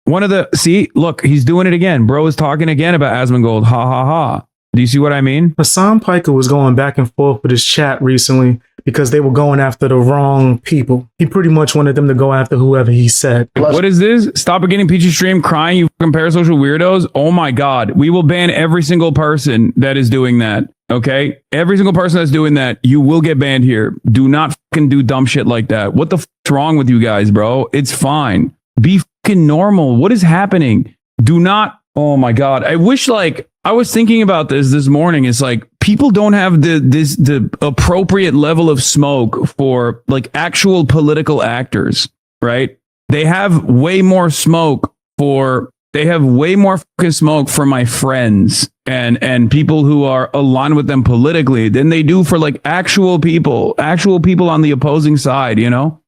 Look, he's doing it again. Bro is talking again about Asmongold. Ha ha ha. Do you see what I mean? Hasan Piker was going back and forth with his chat recently because they were going after the wrong people. He pretty much wanted them to go after whoever he said. What is this? Stop it getting peachy stream crying, you fucking parasocial weirdos. Oh my God. We will ban every single person that is doing that. Okay? Every single person that's doing that, you will get banned here. Do not fucking do dumb shit like that. What the fuck's wrong with you guys, bro? It's fine. Be fucking normal. What is happening? Do not. Oh my God. I wish, like, I was thinking about this morning. It's like people don't have the appropriate level of smoke for like actual political actors, right? They have way more smoke for my friends and people who are aligned with them politically than they do for like actual people on the opposing side, you know?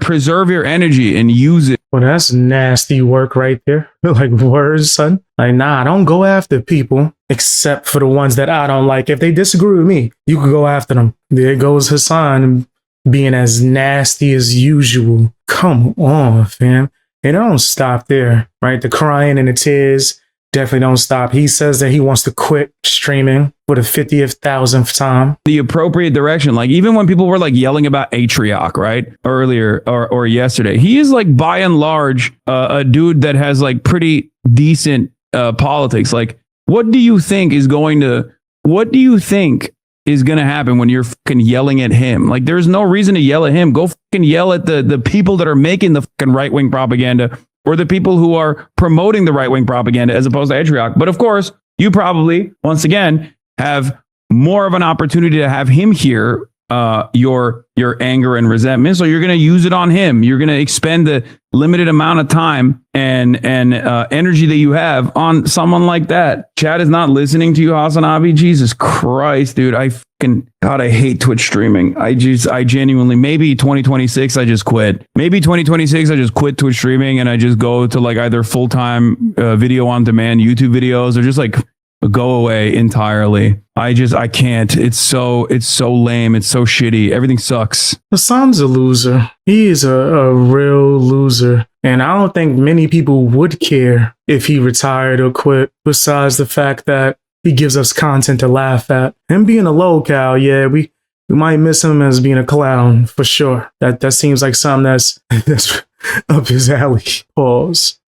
Preserve your energy and use it. Well, that's nasty work right there. Like, words, son. Like, nah, don't go after people except for the ones that I don't like. If they disagree with me, you can go after them. There goes Hasan being as nasty as usual. Come on, fam. And don't stop there, right? The crying and the tears definitely don't stop. He says that he wants to quit streaming for the 50,000th time. The appropriate direction. Like, even when people were like yelling about Atrioc, right? Earlier or yesterday, he is like by and large a dude that has like pretty decent politics. Like, what do you think is going to happen when you're fucking yelling at him? Like, there's no reason to yell at him. Go fucking yell at the people that are making the fucking right-wing propaganda, or the people who are promoting the right-wing propaganda as opposed to Atrioc. But of course, you probably, once again, have more of an opportunity to have him hear your anger and resentment. So you're going to use it on him. You're going to expend the limited amount of time and energy that you have on someone like that. Chad is not listening to you, Hasan Abi. Jesus Christ, dude. I hate Twitch streaming. I genuinely, maybe 2026, I just quit. Maybe 2026, I just quit Twitch streaming and I just go to like either full-time video on demand YouTube videos, or just like go away entirely. I can't. It's so lame. It's so shitty. Everything sucks. Hasan's a loser. He is a real loser. And I don't think many people would care if he retired or quit, besides the fact that he gives us content to laugh at. Him being a locale, yeah, we might miss him as being a clown for sure. That seems like something that's up his alley. Pause,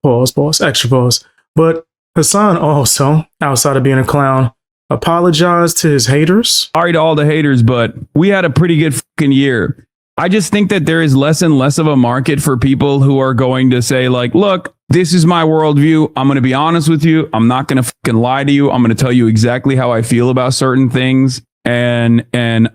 extra pause. But Hasan also, outside of being a clown, apologized to his haters. Sorry to all the haters, but we had a pretty good fucking year. I just think that there is less and less of a market for people who are going to say like, look, this is my worldview. I'm going to be honest with you. I'm not going to fucking lie to you. I'm going to tell you exactly how I feel about certain things. And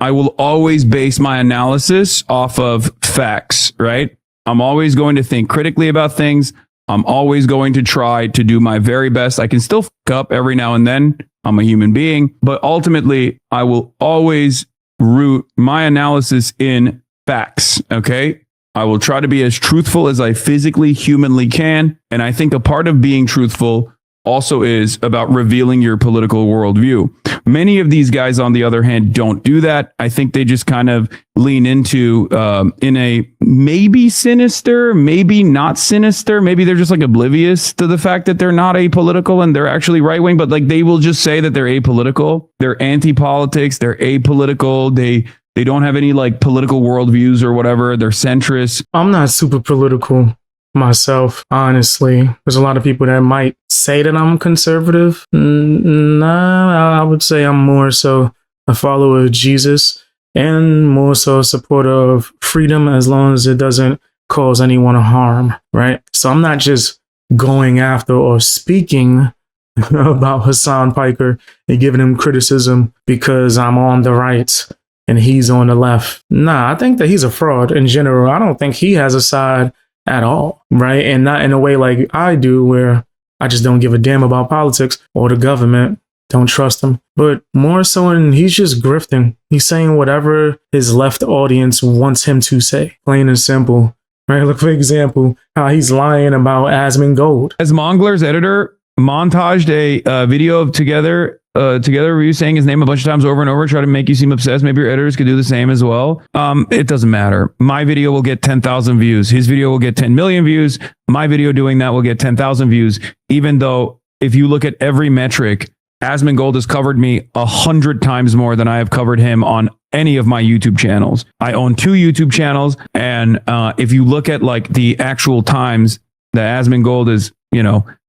I will always base my analysis off of facts, right? I'm always going to think critically about things. I'm always going to try to do my very best. I can still fuck up every now and then. I'm a human being, but ultimately I will always root my analysis in facts. Okay. I will try to be as truthful as I physically, humanly can. And I think a part of being truthful also is about revealing your political worldview. Many of these guys, on the other hand, don't do that. I think they just kind of lean into in a maybe sinister, maybe not sinister. Maybe they're just like oblivious to the fact that they're not apolitical and they're actually right wing, but like they will just say that they're apolitical. They're anti-politics. They're apolitical. They don't have any like political worldviews or whatever. They're centrist. I'm not super political myself, honestly. There's a lot of people that might say that I'm conservative. Nah, I would say I'm more so a follower of Jesus and more so a supporter of freedom, as long as it doesn't cause anyone harm, right? So I'm not just going after or speaking about Hasan Piker and giving him criticism because I'm on the right and he's on the left. Nah, I think that he's a fraud in general. I don't think he has a side at all, right? And not in a way like I do, where I just don't give a damn about politics or the government. Don't trust him. But more so, and he's just grifting. He's saying whatever his left audience wants him to say, plain and simple, right? Look, for example, how he's lying about Asmongold. As Mongler's editor, montaged a video of together review saying his name a bunch of times over and over, try to make you seem obsessed. Maybe your editors could do the same as well. It doesn't matter. My video will get 10,000 views. His video will get 10 million views. My video doing that will get 10,000 views. Even though if you look at every metric, Asmongold has covered me 100 times more than I have covered him on any of my YouTube channels. I own 2 YouTube channels. And if you look at like the actual times that Asmongold is,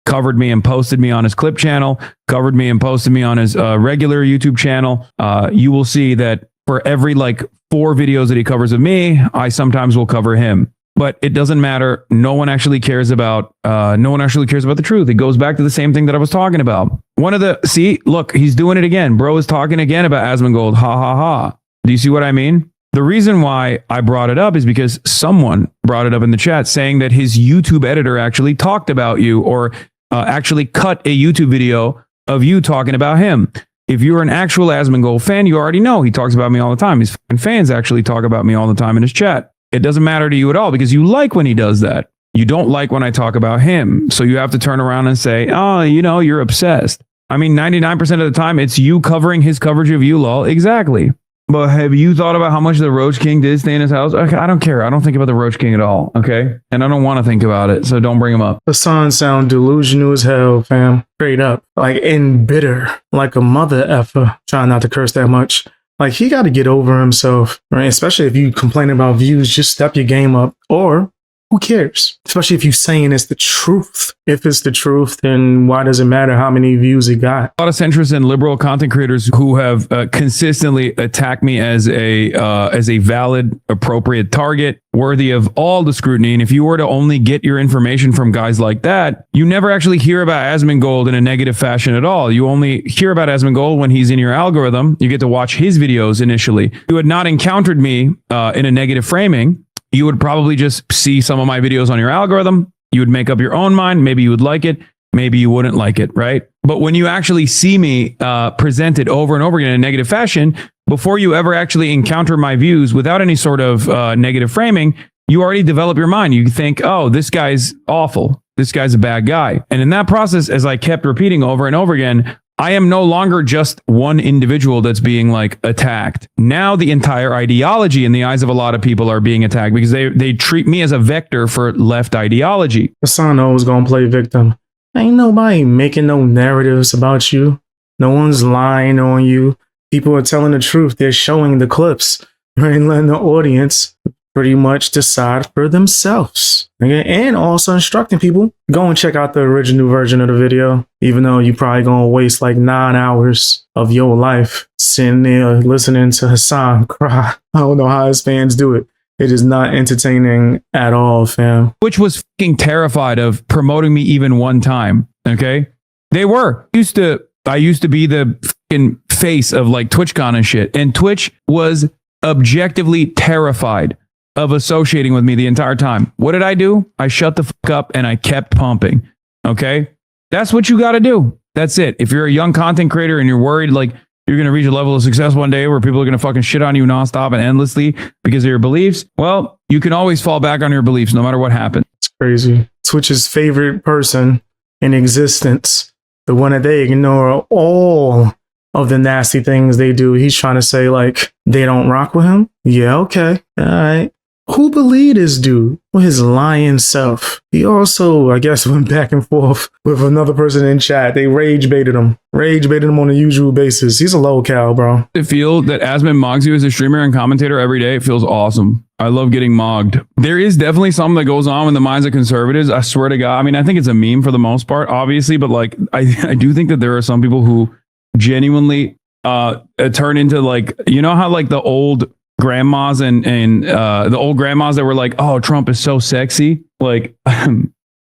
covered me and posted me on his clip channel, covered me and posted me on his regular YouTube channel, you will see that for every like 4 videos that he covers of me, I sometimes will cover him. But it doesn't matter. No one actually cares about the truth. It goes back to the same thing that I was talking about. Look, he's doing it again. Bro is talking again about Asmongold. Ha ha ha. Do you see what I mean? The reason why I brought it up is because someone brought it up in the chat saying that his YouTube editor actually talked about you or actually cut a YouTube video of you talking about him. If you're an actual Asmongold fan, you already know he talks about me all the time. His fans actually talk about me all the time in his chat. It doesn't matter to you at all because you like when he does that. You don't like when I talk about him. So you have to turn around and say, oh, you're obsessed. I mean, 99% of the time, it's you covering his coverage of you, lol. Exactly. But have you thought about how much the Roach King did stay in his house? Okay, I don't care. I don't think about the Roach King at all, okay? And I don't want to think about it, so don't bring him up. Hasan sound delusional as hell, fam. Straight up. Like, and bitter. Like a mother effer. Trying not to curse that much. Like, he got to get over himself, right? Especially if you complain about views, just step your game up. Or, who cares? Especially if you're saying it's the truth. If it's the truth, then why does it matter how many views it got? A lot of centrist and liberal content creators who have consistently attacked me as a valid, appropriate target, worthy of all the scrutiny. And if you were to only get your information from guys like that, you never actually hear about Asmongold in a negative fashion at all. You only hear about Asmongold when he's in your algorithm. You get to watch his videos initially. You had not encountered me in a negative framing. You would probably just see some of my videos on your algorithm. You would make up your own mind. Maybe you would like it. Maybe you wouldn't like it, right? But when you actually see me presented over and over again in a negative fashion, before you ever actually encounter my views without any sort of negative framing, you already develop your mind. You think, oh, this guy's awful. This guy's a bad guy. And in that process, as I kept repeating over and over again, I am no longer just one individual that's being like attacked. Now the entire ideology in the eyes of a lot of people are being attacked because they treat me as a vector for left ideology. Hasan always gonna play victim. Ain't nobody making no narratives about you. No one's lying on you. People are telling the truth. They're showing the clips, right? And letting the audience pretty much decide for themselves. Okay? And also instructing people, go and check out the original version of the video, even though you probably gonna waste like 9 hours of your life sitting there listening to Hasan cry. I don't know how his fans do it. It is not entertaining at all, fam. Which was fucking terrified of promoting me even one time. Okay? They were. I used to be the fucking face of like TwitchCon and shit. And Twitch was objectively terrified of associating with me the entire time. What did I do? I shut the fuck up and I kept pumping. Okay? That's what you got to do. That's it. If you're a young content creator and you're worried like you're going to reach a level of success one day where people are going to fucking shit on you nonstop and endlessly because of your beliefs, well, you can always fall back on your beliefs no matter what happens. It's crazy. Twitch's favorite person in existence, the one that they ignore all of the nasty things they do. He's trying to say like they don't rock with him. Yeah, okay. All right. Who believed this dude with his lying self? He also, I guess, went back and forth with another person in chat. They rage baited him on a usual basis. He's a low cow, bro. I feel that Asmon mogs you as a streamer and commentator every day. It feels awesome. I love getting mogged. There is definitely something that goes on in the minds of conservatives. I swear to God. I mean, I think it's a meme for the most part, obviously, but like, I do think that there are some people who genuinely turn into like, you know how like the old grandmas and the old grandmas that were like, oh, Trump is so sexy. Like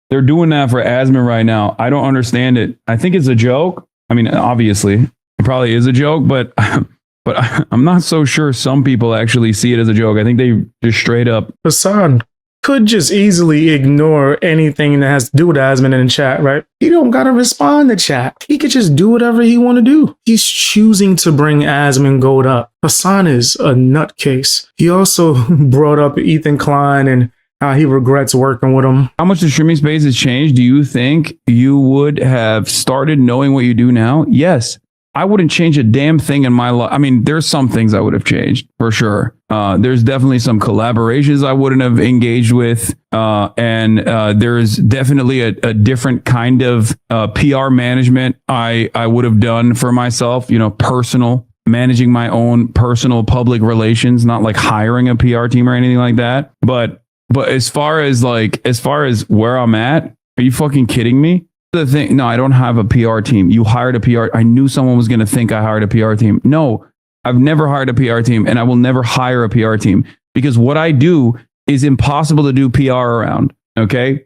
they're doing that for Asmon right now. I don't understand it. I think it's a joke. I mean, obviously it probably is a joke, but I'm not so sure some people actually see it as a joke. I think they just straight up. Hasan could just easily ignore anything that has to do with Asmon in the chat, right? He don't gotta respond to chat. He could just do whatever he want to do. He's choosing to bring Asmongold up. Hasan is a nutcase. He also brought up Ethan Klein and how he regrets working with him. How much the streaming space has changed? Do you think you would have started knowing what you do now? Yes. I wouldn't change a damn thing in my life. I mean, there's some things I would have changed for sure. There's definitely some collaborations I wouldn't have engaged with. And there's definitely a different kind of PR management I would have done for myself, personal, managing my own personal public relations, not like hiring a PR team or anything like that. But as far as where I'm at, are you fucking kidding me? The thing, no, I don't have a PR team. You hired a PR. I knew someone was going to think I hired a PR team. No, I've never hired a PR team, and I will never hire a PR team because what I do is impossible to do PR around. Okay,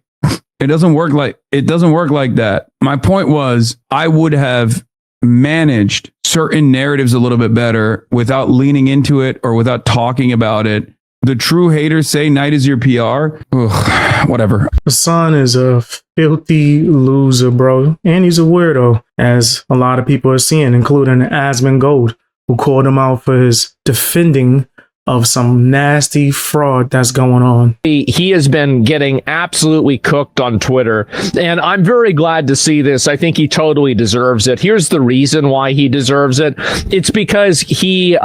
it doesn't work like that. My point was I would have managed certain narratives a little bit better without leaning into it or without talking about it. The true haters say night is your PR. Ugh, whatever. Hasan is a filthy loser, bro. And he's a weirdo, as a lot of people are seeing, including Asmongold, who called him out for his defending of some nasty fraud that's going on. He has been getting absolutely cooked on Twitter, and I'm very glad to see this. I think he totally deserves it. Here's the reason why he deserves it. It's because he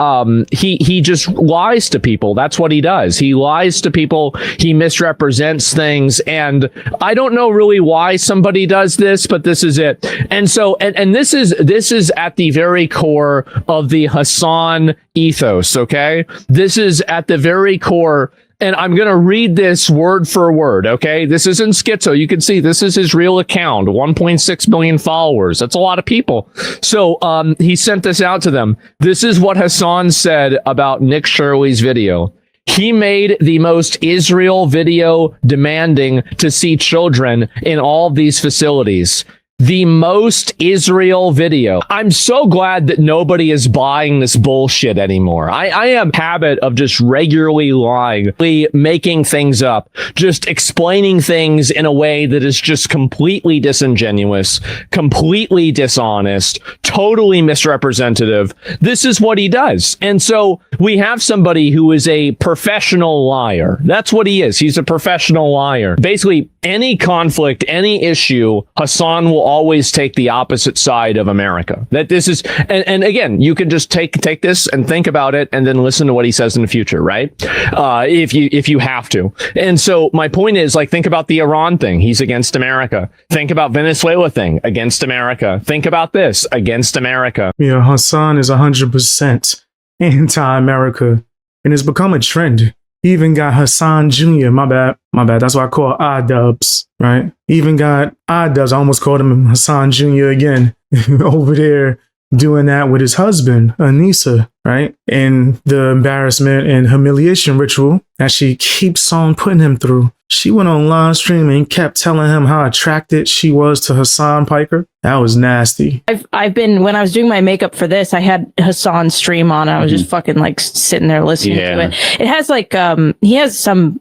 just lies to people. That's what he does. He lies to people. He misrepresents things, and I don't know really why somebody does this, but this is it. And so, and this is at the very core of the Hasan ethos. Okay, this is at the very core, and I'm going to read this word for word, okay? This isn't schizo. You can see this is his real account, 1.6 million followers. That's a lot of people. So he sent this out to them. This is what Hasan said about Nick Shirley's video. He made the most Israel video demanding to see children in all of these facilities. The most Israel video. I'm so glad that nobody is buying this bullshit anymore. I am in habit of just regularly lying, making things up, just explaining things in a way that is just completely disingenuous, completely dishonest, totally misrepresentative. This is what he does. And so we have somebody who is a professional liar. That's what he is. He's a professional liar. Basically, any conflict, any issue, Hasan will always take the opposite side of America. That this is, and again, you can just take this and think about it and then listen to what he says in the future, right? If you have to. And so my point is, like, think about the Iran thing. He's against America. Think about Venezuela thing, against America. Think about this, against America. Yeah, Hasan is 100% anti-America, and it's become a trend. He even got Hasan Jr. My bad. That's why I call I-dubs, right? He even got I-dubs. I almost called him Hasan Jr. again over there doing that with his husband, Anissa, right? And the embarrassment and humiliation ritual that she keeps on putting him through. She went on live stream and kept telling him how attracted she was to Hasan Piker. That was nasty. I've been, when I was doing my makeup for this, I had Hasan's stream on. I was just fucking like sitting there listening to it. It has like, he has some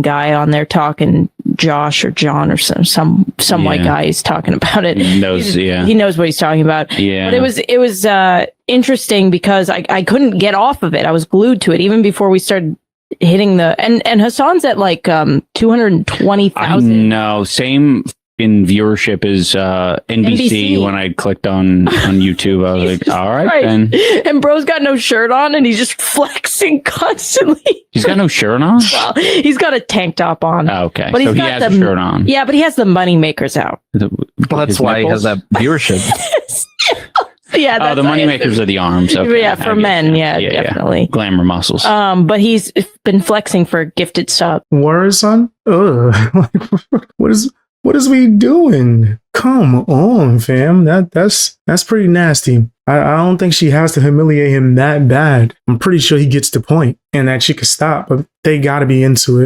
guy on there talking, Josh or John or some white guy. He's talking about it. He knows what he's talking about. Yeah. But it was interesting because I couldn't get off of it. I was glued to it even before we started hitting the, and Hasan's at like 220,000. No, same in viewership is NBC. When I clicked on YouTube, I was like, all right then. And bro's got no shirt on and he's just flexing constantly. He's got no shirt on? Well, he's got a tank top on. Oh, okay. But so he has a shirt on. Yeah, but he has the money makers out. Well, that's why he has that viewership. Yeah, that's the moneymakers are the arms. Okay. Yeah, for men. Yeah, definitely. Yeah. Glamour muscles. But he's been flexing for a gifted sub. Word, son? Ugh. What is we doing? Come on, fam. That's pretty nasty. I don't think she has to humiliate him that bad. I'm pretty sure he gets the point and that she could stop, but they got to be into it.